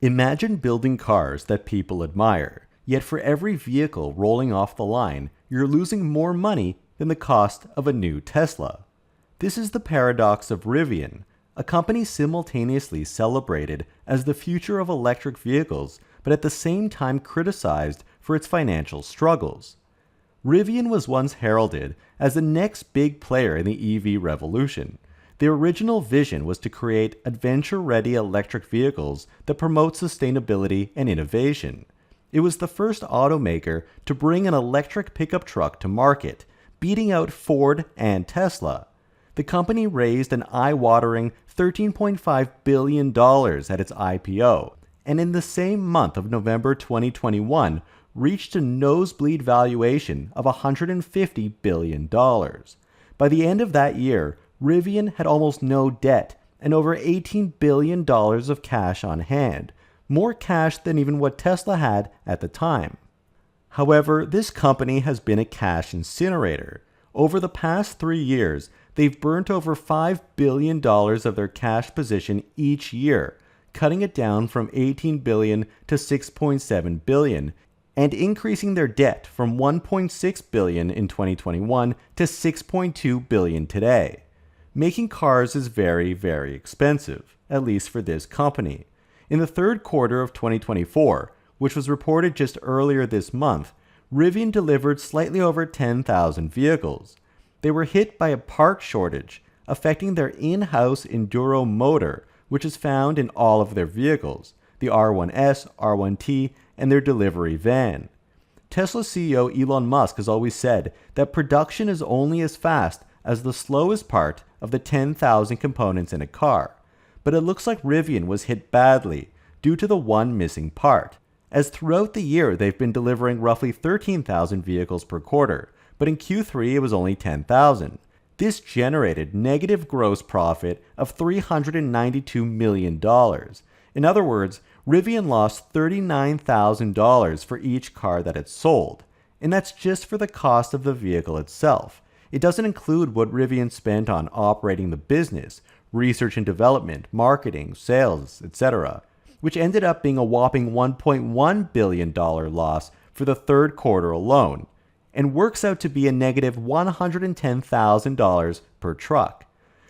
Imagine building cars that people admire, yet for every vehicle rolling off the line, you're losing more money than the cost of a new Tesla. This is the paradox of Rivian, a company simultaneously celebrated as the future of electric vehicles, but at the same time criticized for its financial struggles. Rivian was once heralded as the next big player in the EV revolution. Their original vision was to create adventure-ready electric vehicles that promote sustainability and innovation. It was the first automaker to bring an electric pickup truck to market, beating out Ford and Tesla. The company raised an eye-watering $13.5 billion at its IPO, and in the same month of November 2021, reached a nosebleed valuation of $150 billion. By the end of that year, Rivian had almost no debt and over $18 billion of cash on hand, more cash than even what Tesla had at the time. However, this company has been a cash incinerator. Over the past 3 years, they've burnt over $5 billion of their cash position each year, cutting it down from $18 billion to $6.7 billion, and increasing their debt from $1.6 billion in 2021 to $6.2 billion today. Making cars is very, very expensive, at least for this company. In the third quarter of 2024, which was reported just earlier this month, Rivian delivered slightly over 10,000 vehicles. They were hit by a part shortage, affecting their in-house enduro motor, which is found in all of their vehicles, the R1S, R1T, and their delivery van. Tesla CEO Elon Musk has always said that production is only as fast as the slowest part of the 10,000 components in a car, but it looks like Rivian was hit badly due to the one missing part, as throughout the year they've been delivering roughly 13,000 vehicles per quarter, but in Q3 it was only 10,000. This generated negative gross profit of $392 million. In other words, Rivian lost $39,000 for each car that it sold, and that's just for the cost of the vehicle itself. It doesn't include what Rivian spent on operating the business, research and development, marketing, sales, etc., which ended up being a whopping $1.1 billion loss for the third quarter alone, and works out to be a negative $110,000 per truck.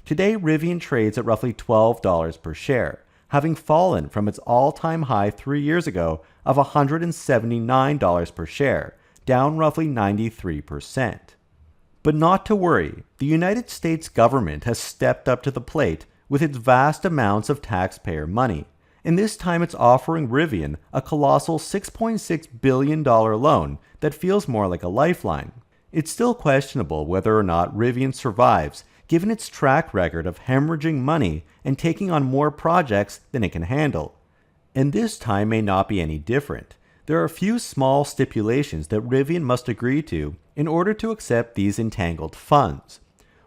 Today, Rivian trades at roughly $12 per share, having fallen from its all-time high 3 years ago of $179 per share, down roughly 93%. But not to worry, the United States government has stepped up to the plate with its vast amounts of taxpayer money, and this time it's offering Rivian a colossal $6.6 billion loan that feels more like a lifeline. It's still questionable whether or not Rivian survives, given its track record of hemorrhaging money and taking on more projects than it can handle. And this time may not be any different. There are a few small stipulations that Rivian must agree to in order to accept these entangled funds.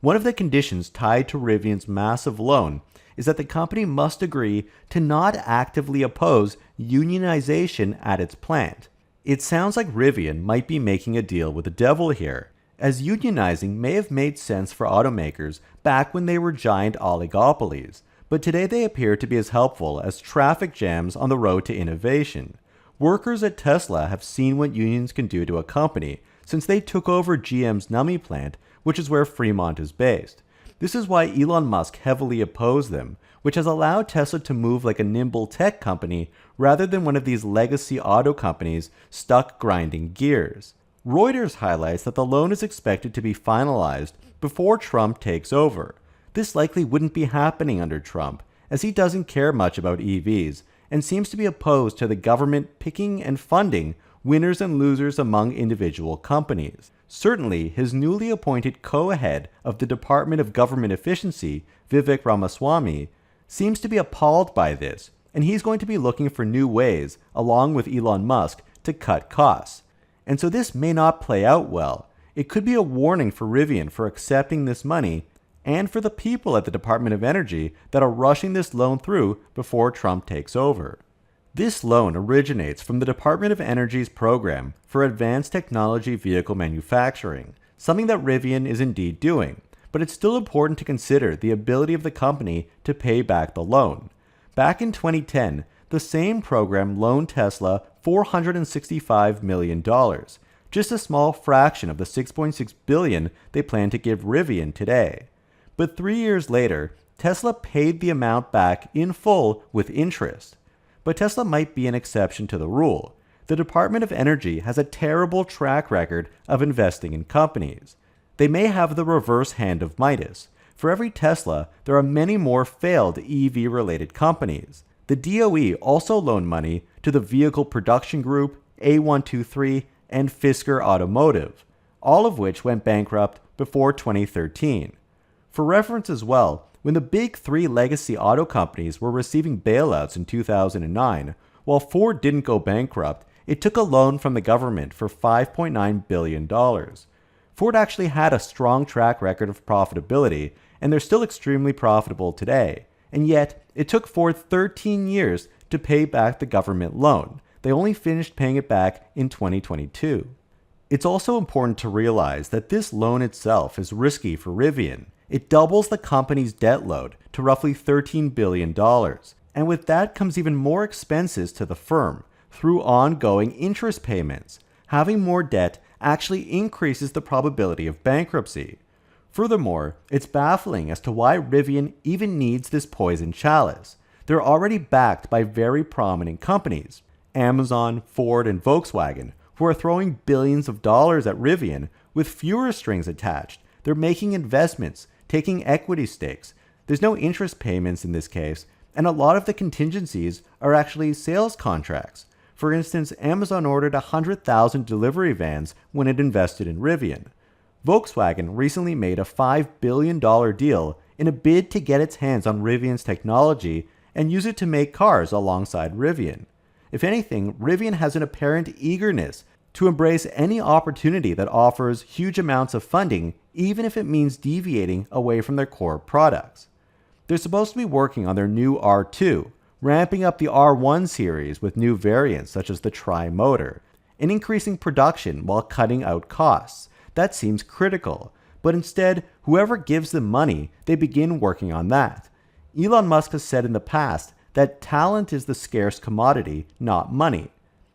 One of the conditions tied to Rivian's massive loan is that the company must agree to not actively oppose unionization at its plant. It sounds like Rivian might be making a deal with the devil here, as unionizing may have made sense for automakers back when they were giant oligopolies, but today they appear to be as helpful as traffic jams on the road to innovation. Workers at Tesla have seen what unions can do to a company since they took over GM's Nummi plant, which is where Fremont is based. This is why Elon Musk heavily opposed them, which has allowed Tesla to move like a nimble tech company rather than one of these legacy auto companies stuck grinding gears. Reuters highlights that the loan is expected to be finalized before Trump takes over. This likely wouldn't be happening under Trump, as he doesn't care much about EVs and seems to be opposed to the government picking and funding winners and losers among individual companies. Certainly, his newly appointed co-head of the Department of Government Efficiency, Vivek Ramaswamy, seems to be appalled by this, and he's going to be looking for new ways, along with Elon Musk, to cut costs. And so this may not play out well. It could be a warning for Rivian for accepting this money, and for the people at the Department of Energy that are rushing this loan through before Trump takes over. This loan originates from the Department of Energy's program for advanced technology vehicle manufacturing, something that Rivian is indeed doing, but it's still important to consider the ability of the company to pay back the loan. Back in 2010, the same program loaned Tesla $465 million, just a small fraction of the $6.6 billion they plan to give Rivian today. But 3 years later, Tesla paid the amount back in full with interest. But Tesla might be an exception to the rule. The Department of Energy has a terrible track record of investing in companies. They may have the reverse hand of Midas. For every Tesla, there are many more failed EV-related companies. The DOE also loaned money to the Vehicle Production Group, A123, and Fisker Automotive, all of which went bankrupt before 2013. For reference as well, when the big three legacy auto companies were receiving bailouts in 2009, while Ford didn't go bankrupt, it took a loan from the government for $5.9 billion. Ford actually had a strong track record of profitability, and they're still extremely profitable today. And yet, it took Ford 13 years to pay back the government loan. They only finished paying it back in 2022. It's also important to realize that this loan itself is risky for Rivian. It doubles the company's debt load to roughly $13 billion. And with that comes even more expenses to the firm through ongoing interest payments. Having more debt actually increases the probability of bankruptcy. Furthermore, it's baffling as to why Rivian even needs this poison chalice. They're already backed by very prominent companies, Amazon, Ford, and Volkswagen, who are throwing billions of dollars at Rivian with fewer strings attached. They're making investments, taking equity stakes. There's no interest payments in this case, and a lot of the contingencies are actually sales contracts. For instance, Amazon ordered 100,000 delivery vans when it invested in Rivian. Volkswagen recently made a $5 billion deal in a bid to get its hands on Rivian's technology and use it to make cars alongside Rivian. If anything, Rivian has an apparent eagerness to embrace any opportunity that offers huge amounts of funding, even if it means deviating away from their core products. They're supposed to be working on their new R2, ramping up the R1 series with new variants such as the Tri-Motor, and increasing production while cutting out costs. That seems critical, but instead, whoever gives them money, they begin working on that. Elon Musk has said in the past that talent is the scarce commodity, not money.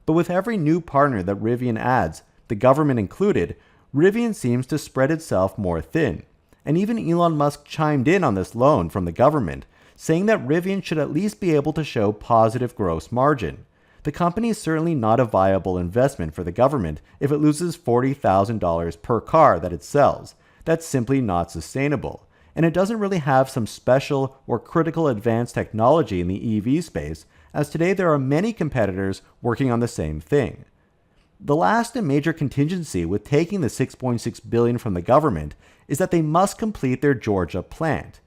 But with every new partner that Rivian adds, the government included, Rivian seems to spread itself more thin. And even Elon Musk chimed in on this loan from the government, saying that Rivian should at least be able to show positive gross margin. The company is certainly not a viable investment for the government if it loses $40,000 per car that it sells. That's simply not sustainable. And it doesn't really have some special or critical advanced technology in the EV space, as today there are many competitors working on the same thing. The last and major contingency with taking the $6.6 billion from the government is that they must complete their Georgia plant.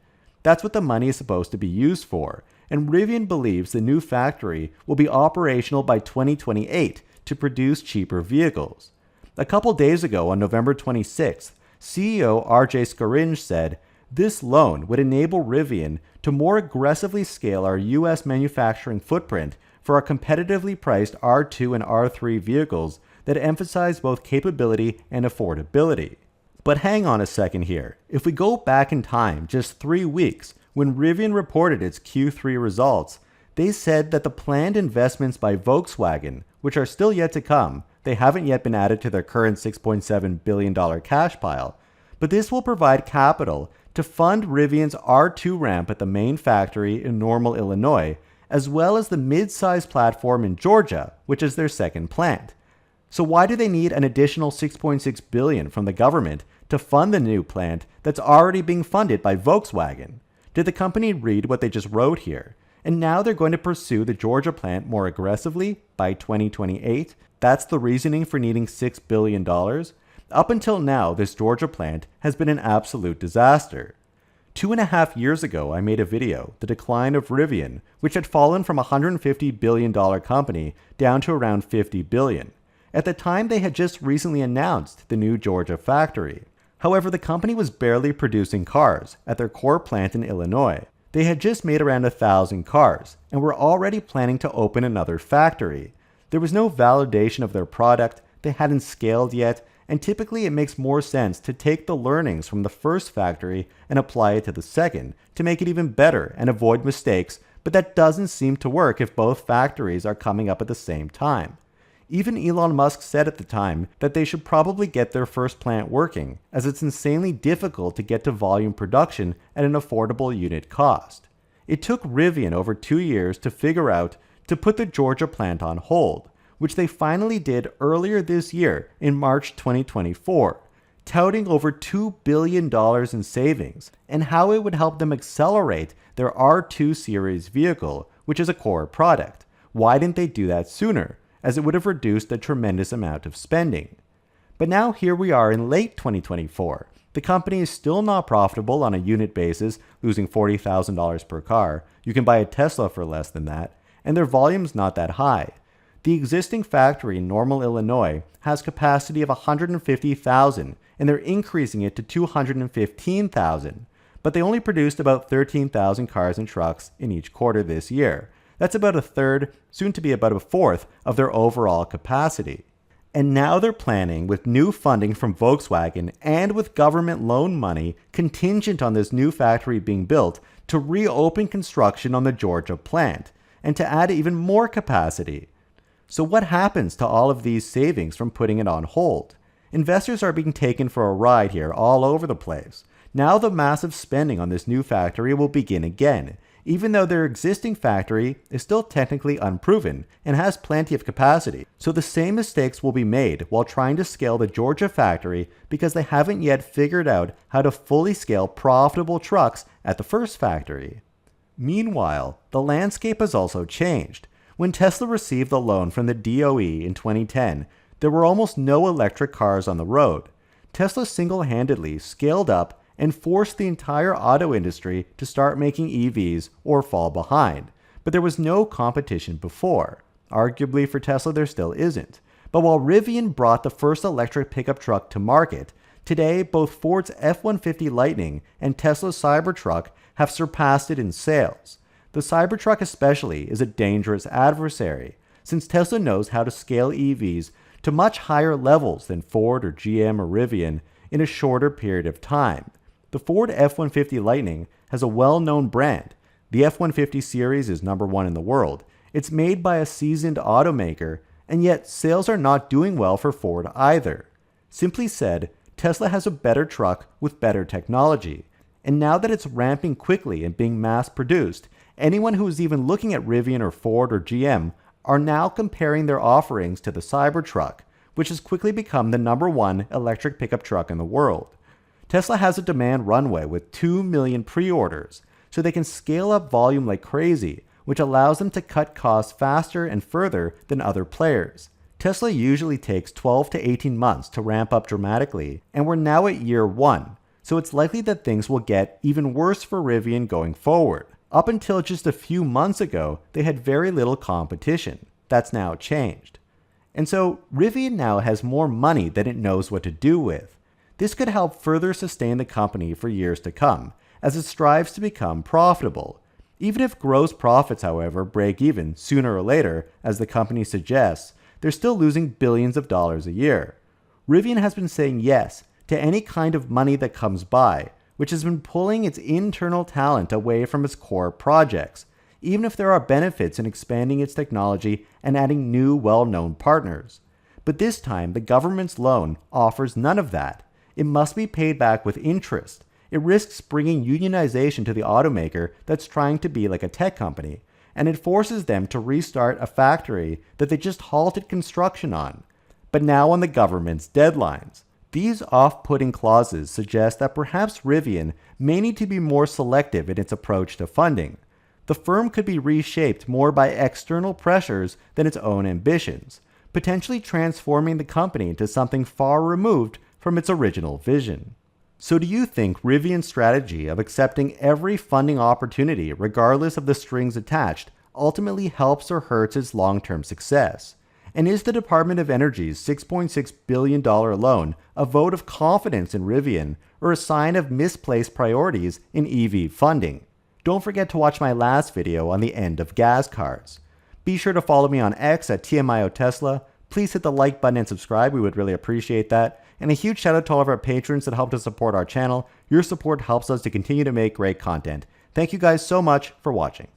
That's what the money is supposed to be used for, and Rivian believes the new factory will be operational by 2028 to produce cheaper vehicles. A couple days ago, on November 26th, CEO RJ Scaringe said, "This loan would enable Rivian to more aggressively scale our U.S. manufacturing footprint for our competitively priced R2 and R3 vehicles that emphasize both capability and affordability." But hang on a second here. If we go back in time just 3 weeks, when Rivian reported its Q3 results, they said that the planned investments by Volkswagen, which are still yet to come, they haven't yet been added to their current $6.7 billion cash pile, but this will provide capital to fund Rivian's R2 ramp at the main factory in Normal, Illinois, as well as the mid-size platform in Georgia, which is their second plant. So why do they need an additional $6.6 billion from the government to fund the new plant that's already being funded by Volkswagen? Did the company read what they just wrote here? And now they're going to pursue the Georgia plant more aggressively by 2028? That's the reasoning for needing $6 billion? Up until now, this Georgia plant has been an absolute disaster. 2.5 years ago, I made a video, The Decline of Rivian, which had fallen from a $150 billion company down to around $50 billion. At the time, they had just recently announced the new Georgia factory. However, the company was barely producing cars at their core plant in Illinois. They had just made around 1,000 cars and were already planning to open another factory. There was no validation of their product, they hadn't scaled yet, and typically it makes more sense to take the learnings from the first factory and apply it to the second to make it even better and avoid mistakes but that doesn't seem to work if both factories are coming up at the same time. Even Elon Musk said at the time that they should probably get their first plant working, as it's insanely difficult to get to volume production at an affordable unit cost. It took Rivian over 2 years to figure out to put the Georgia plant on hold, which they finally did earlier this year in March 2024, touting over $2 billion in savings and how it would help them accelerate their R2 series vehicle, which is a core product. Why didn't they do that sooner, as it would have reduced a tremendous amount of spending? But now here we are in late 2024. The company is still not profitable on a unit basis, losing $40,000 per car. You can buy a Tesla for less than that, and their volume's not that high. The existing factory in Normal, Illinois has capacity of 150,000, and they're increasing it to 215,000. But they only produced about 13,000 cars and trucks in each quarter this year. That's about a third, soon to be about a fourth, of their overall capacity. And now they're planning, with new funding from Volkswagen and with government loan money contingent on this new factory being built, to reopen construction on the Georgia plant and to add even more capacity. So what happens to all of these savings from putting it on hold? Investors are being taken for a ride here all over the place. Now the massive spending on this new factory will begin again, even though their existing factory is still technically unproven and has plenty of capacity. So the same mistakes will be made while trying to scale the Georgia factory because they haven't yet figured out how to fully scale profitable trucks at the first factory. Meanwhile, the landscape has also changed. When Tesla received the loan from the DOE in 2010, there were almost no electric cars on the road. Tesla single-handedly scaled up and forced the entire auto industry to start making EVs or fall behind. But there was no competition before. Arguably for Tesla there still isn't. But while Rivian brought the first electric pickup truck to market, today both Ford's F-150 Lightning and Tesla's Cybertruck have surpassed it in sales. The Cybertruck especially is a dangerous adversary, since Tesla knows how to scale EVs to much higher levels than Ford or GM or Rivian in a shorter period of time. The Ford F-150 Lightning has a well-known brand. The F-150 series is #1 in the world. It's made by a seasoned automaker, and yet sales are not doing well for Ford either. Simply said, Tesla has a better truck with better technology. And now that it's ramping quickly and being mass-produced, anyone who is even looking at Rivian or Ford or GM are now comparing their offerings to the Cybertruck, which has quickly become the #1 electric pickup truck in the world. Tesla has a demand runway with 2 million pre-orders, so they can scale up volume like crazy, which allows them to cut costs faster and further than other players. Tesla usually takes 12 to 18 months to ramp up dramatically, and we're now at year 1, so it's likely that things will get even worse for Rivian going forward. Up until just a few months ago, they had very little competition. That's now changed. And so Rivian now has more money than it knows what to do with. This could help further sustain the company for years to come, as it strives to become profitable. Even if gross profits, however, break even sooner or later, as the company suggests, they're still losing billions of dollars a year. Rivian has been saying yes to any kind of money that comes by, which has been pulling its internal talent away from its core projects, even if there are benefits in expanding its technology and adding new well-known partners. But this time, the government's loan offers none of that. It must be paid back with interest. It risks bringing unionization to the automaker that's trying to be like a tech company, and it forces them to restart a factory that they just halted construction on, but now on the government's deadlines. These off-putting clauses suggest that perhaps Rivian may need to be more selective in its approach to funding. The firm could be reshaped more by external pressures than its own ambitions, potentially transforming the company into something far removed from its original vision. So do you think Rivian's strategy of accepting every funding opportunity regardless of the strings attached ultimately helps or hurts its long-term success? And is the Department of Energy's $6.6 billion loan a vote of confidence in Rivian or a sign of misplaced priorities in EV funding? Don't forget to watch my last video on the end of gas cars. Be sure to follow me on X at TMIOTesla. Please hit the like button and subscribe, we would really appreciate that. And a huge shout out to all of our patrons that help to support our channel. Your support helps us to continue to make great content. Thank you guys so much for watching.